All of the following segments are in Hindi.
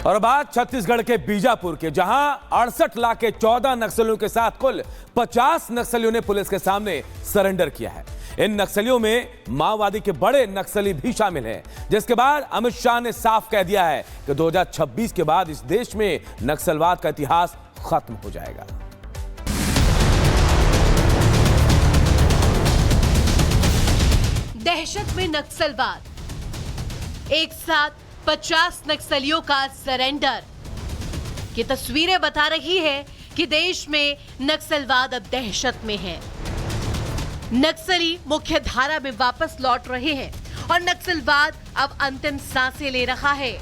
और बात छत्तीसगढ़ के बीजापुर के, जहां 68 लाख के 14 नक्सलियों के साथ कुल 50 नक्सलियों ने पुलिस के सामने सरेंडर किया है। इन नक्सलियों में माओवादी के बड़े नक्सली भी शामिल हैं, जिसके बाद अमित शाह ने साफ कह दिया है कि 2026 के बाद इस देश में नक्सलवाद का इतिहास खत्म हो जाएगा। दहशत में नक्सलवाद, एक साथ 50 नक्सलियों का सरेंडर की तस्वीरें बता रही है कि देश में नक्सलवाद अब दहशत में है। नक्सली मुख्य धारा में वापस लौट रहे हैं और नक्सलवाद अब अंतिम सांसें ले रहा है।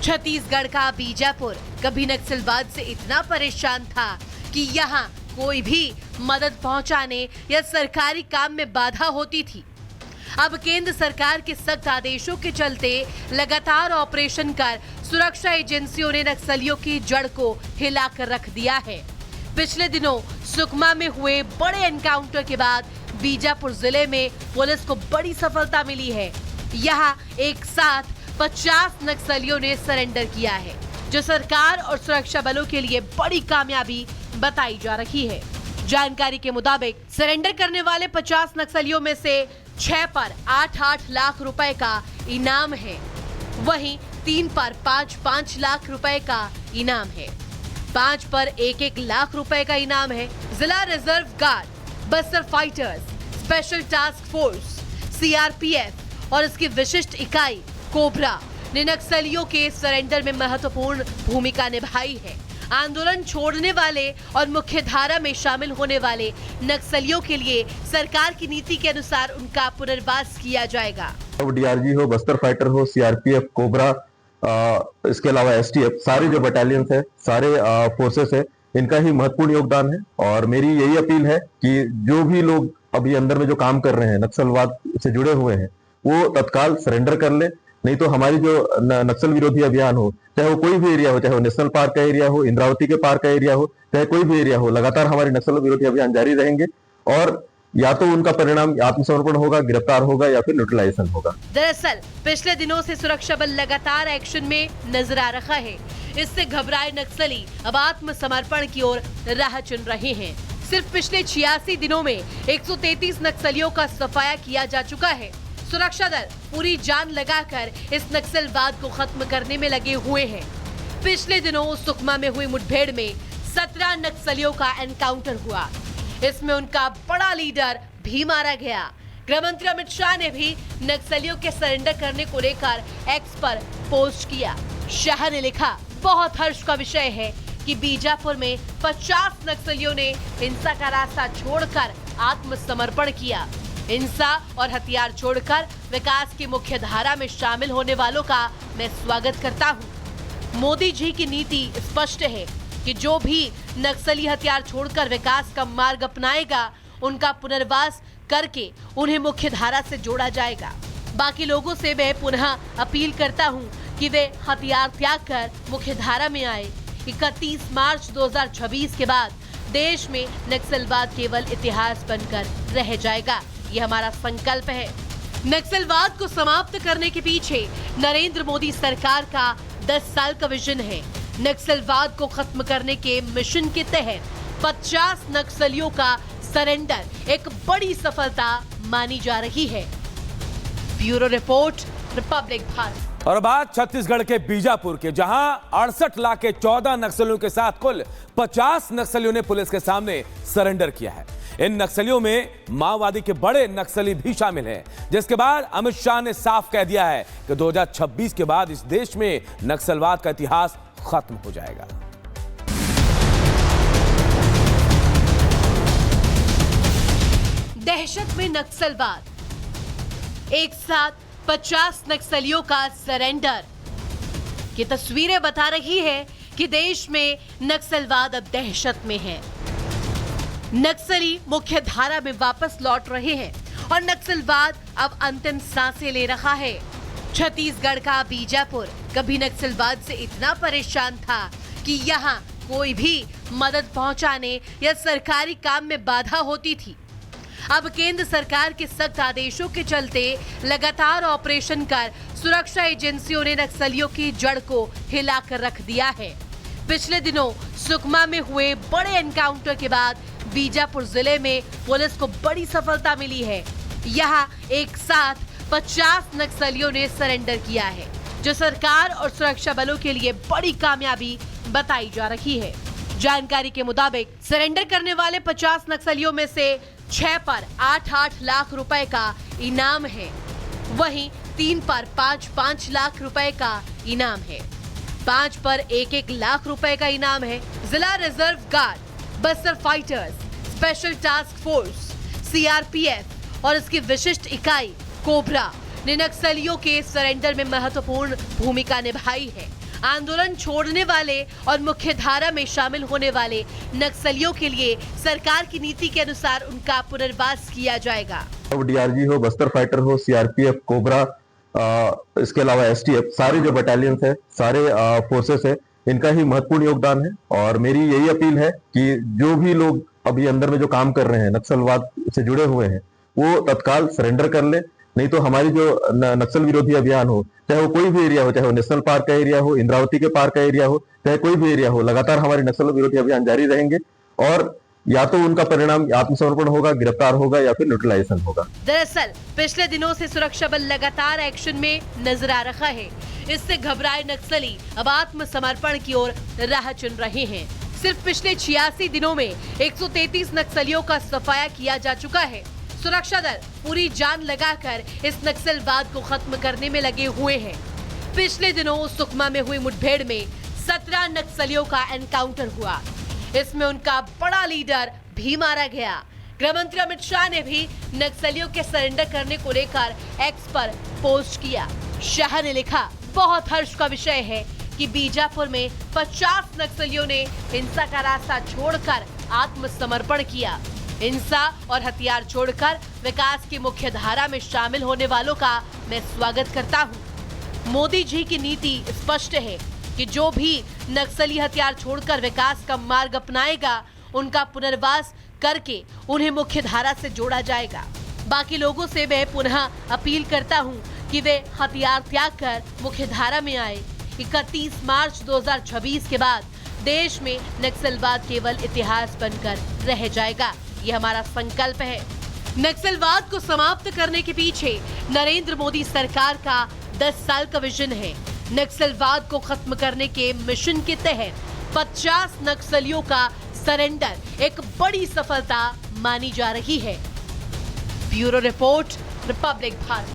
छत्तीसगढ़ का बीजापुर कभी नक्सलवाद से इतना परेशान था कि यहाँ कोई भी मदद पहुंचाने या सरकारी काम में बाधा होती थी। अब केंद्र सरकार के सख्त आदेशों के चलते लगातार ऑपरेशन कर सुरक्षा एजेंसियों ने नक्सलियों की जड़ को हिलाकर रख दिया है। पिछले दिनों सुकमा में हुए बड़े एनकाउंटर के बाद बीजापुर जिले में पुलिस को बड़ी सफलता मिली है। यहाँ एक साथ 50 नक्सलियों ने सरेंडर किया है, जो सरकार और सुरक्षा बलों के लिए बड़ी कामयाबी बताई जा रही है। जानकारी के मुताबिक सरेंडर करने वाले 50 नक्सलियों में से 6 पर 8-8 लाख रुपए का इनाम है, वहीं 3 पर 5-5 लाख रुपए का इनाम है, 5 पर 1-1 लाख रुपए का इनाम है। जिला reserve guard, Bastar fighters, special task force, CRPF और इसकी विशिष्ट इकाई कोबरा ने नक्सलियों के सरेंडर में महत्वपूर्ण भूमिका निभाई है। आंदोलन छोड़ने वाले और मुख्य धारा में शामिल होने वाले नक्सलियों के लिए सरकार की नीति के अनुसार उनका पुनर्वास किया जाएगा। डीआरजी हो, बस्तर फाइटर हो, सीआरपीएफ, कोबरा, इसके अलावा एसटीएफ, सारे जो बटालियंस है, सारे फोर्सेस है, इनका ही महत्वपूर्ण योगदान है। और मेरी यही अपील है कि जो भी लोग अभी अंदर में जो काम कर रहे हैं, नक्सलवाद से जुड़े हुए हैं, वो तत्काल सरेंडर कर ले। नहीं तो हमारी जो नक्सल विरोधी अभियान हो, चाहे वो कोई भी एरिया हो, चाहे वो नेशनल पार्क का एरिया हो, इंद्रावती के पार्क का एरिया हो, चाहे कोई भी एरिया हो, लगातार हमारे नक्सल विरोधी अभियान जारी रहेंगे और या तो उनका परिणाम आत्मसमर्पण होगा, गिरफ्तार होगा या फिर न्यूट्रलाइजेशन होगा। दरअसल पिछले दिनों से सुरक्षा बल लगातार एक्शन में नजर आ रहा है। इससे घबराए नक्सली अब आत्मसमर्पण की ओर राह चुन रहे हैं। सिर्फ पिछले 86 दिनों में 133 नक्सलियों का सफाया किया जा चुका है। सुरक्षा दल पूरी जान लगाकर इस नक्सलवाद को खत्म करने में लगे हुए हैं। पिछले दिनों सुकमा में हुई मुठभेड़ में 17 नक्सलियों का एनकाउंटर हुआ। इसमें उनका बड़ा लीडर भी मारा गया। गृह मंत्री अमित शाह ने भी नक्सलियों के सरेंडर करने को लेकर एक्स पर पोस्ट किया। शाह ने लिखा, बहुत हर्ष का विषय है कि बीजापुर में 50 नक्सलियों ने हिंसा का रास्ता छोड़कर आत्मसमर्पण किया। हिंसा और हथियार छोड़कर विकास की मुख्य धारा में शामिल होने वालों का मैं स्वागत करता हूं। मोदी जी की नीति स्पष्ट है कि जो भी नक्सली हथियार छोड़कर विकास का मार्ग अपनाएगा, उनका पुनर्वास करके उन्हें मुख्य धारा से जोड़ा जाएगा। बाकी लोगों से मैं पुनः अपील करता हूं कि वे हथियार त्याग कर मुख्य धारा में आए। 31 मार्च 2026 के बाद देश में नक्सलवाद केवल इतिहास बनकर रह जाएगा। ये हमारा संकल्प है। नक्सलवाद को समाप्त करने के पीछे नरेंद्र मोदी सरकार का 10 साल का विजन है। नक्सलवाद को खत्म करने के मिशन के तहत 50 नक्सलियों का सरेंडर एक बड़ी सफलता मानी जा रही है। Bureau report, Republic Bharat. और बात छत्तीसगढ़ के बीजापुर के, जहां 68 लाख के 14 नक्सलियों के साथ कुल 50 नक्सलियों ने पुलिस के सामने सरेंडर किया है। इन नक्सलियों में माओवादी के बड़े नक्सली भी शामिल हैं, जिसके बाद अमित शाह ने साफ कह दिया है कि 2026 के बाद इस देश में नक्सलवाद का इतिहास खत्म हो जाएगा। दहशत में नक्सलवाद, एक साथ 50 नक्सलियों का सरेंडर की तस्वीरें बता रही है कि देश में नक्सलवाद अब दहशत में है। नक्सली मुख्य धारा में वापस लौट रहे हैं और नक्सलवाद अब अंतिम सांसें ले रहा है। छत्तीसगढ़ का बीजापुर कभी नक्सलवाद से इतना परेशान था कि यहाँ कोई भी मदद पहुंचाने या सरकारी काम में बाधा होती थी। अब केंद्र सरकार के सख्त आदेशों के चलते लगातार ऑपरेशन कर सुरक्षा एजेंसियों ने नक्सलियों की जड़ को हिलाकर रख दिया है। पिछले दिनों सुकमा में हुए बड़े एनकाउंटर के बाद बीजापुर जिले में पुलिस को बड़ी सफलता मिली है। यहां एक साथ 50 नक्सलियों ने सरेंडर किया है, जो सरकार और सुरक्षा बलों के लिए बड़ी कामयाबी बताई जा रही है। जानकारी के मुताबिक सरेंडर करने वाले 50 नक्सलियों में से 6 पर 8-8 लाख रुपए का इनाम है, वहीं 3 पर 5-5 लाख रुपए का इनाम है, 5 पर 1-1 लाख रुपए का इनाम है। जिला reserve guard, Bastar fighters, special task force, CRPF और इसकी विशिष्ट इकाई कोबरा ने नक्सलियों के सरेंडर में महत्वपूर्ण भूमिका निभाई है। आंदोलन छोड़ने वाले और मुख्य धारा में शामिल होने वाले नक्सलियों के लिए सरकार की नीति के अनुसार उनका पुनर्वास किया जाएगा। डीआरजी हो, बस्तर फाइटर हो, सीआरपीएफ, कोबरा, इसके अलावा एसटीएफ, सारे जो बटालियंस है, सारे फोर्सेस है, इनका ही महत्वपूर्ण योगदान है। और मेरी यही अपील है कि जो भी लोग अभी अंदर में जो काम कर रहे हैं, नक्सलवाद से जुड़े हुए हैं, वो तत्काल सरेंडर कर ले। नहीं तो हमारी जो नक्सल विरोधी अभियान हो, चाहे वो कोई भी एरिया हो, चाहे वो नेशनल पार्क का एरिया हो, इंद्रावती के पार्क का एरिया हो, चाहे कोई भी एरिया हो, लगातार हमारे नक्सल विरोधी अभियान जारी रहेंगे और या तो उनका परिणाम आत्मसमर्पण होगा, गिरफ्तार होगा या फिर न्यूट्रलाइजेशन होगा। दरअसल पिछले दिनों से सुरक्षा बल लगातार एक्शन में नजर आ रहा है। इससे घबराए नक्सली अब आत्मसमर्पण की ओर राह चुन रहे हैं। सिर्फ पिछले 86 दिनों में 133 नक्सलियों का सफाया किया जा चुका है। सुरक्षा दल पूरी जान लगाकर इस नक्सलवाद को खत्म करने में लगे हुए हैं। पिछले दिनों सुकमा में हुई मुठभेड़ में 17 नक्सलियों का एनकाउंटर हुआ। इसमें उनका बड़ा लीडर भी मारा गया। गृह मंत्री अमित शाह ने भी नक्सलियों के सरेंडर करने को लेकर एक्स पर पोस्ट किया। शाह ने लिखा, बहुत हर्ष का विषय है कि बीजापुर में 50 नक्सलियों ने हिंसा का रास्ता छोड़कर आत्मसमर्पण किया। हिंसा और हथियार छोड़कर विकास की मुख्य धारा में शामिल होने वालों का मैं स्वागत करता हूं। मोदी जी की नीति स्पष्ट है कि जो भी नक्सली हथियार छोड़कर विकास का मार्ग अपनाएगा, उनका पुनर्वास करके उन्हें मुख्य धारा से जोड़ा जाएगा। बाकी लोगों से मैं पुनः अपील करता हूं कि वे हथियार त्याग कर मुख्य धारा में आए। 31 मार्च 2026 के बाद देश में नक्सलवाद केवल इतिहास बनकर रह जाएगा। ये हमारा संकल्प है। नक्सलवाद को समाप्त करने के पीछे नरेंद्र मोदी सरकार का 10 साल का विजन है। नक्सलवाद को खत्म करने के मिशन के तहत 50 नक्सलियों का सरेंडर एक बड़ी सफलता मानी जा रही है। Bureau report, Republic Bharat.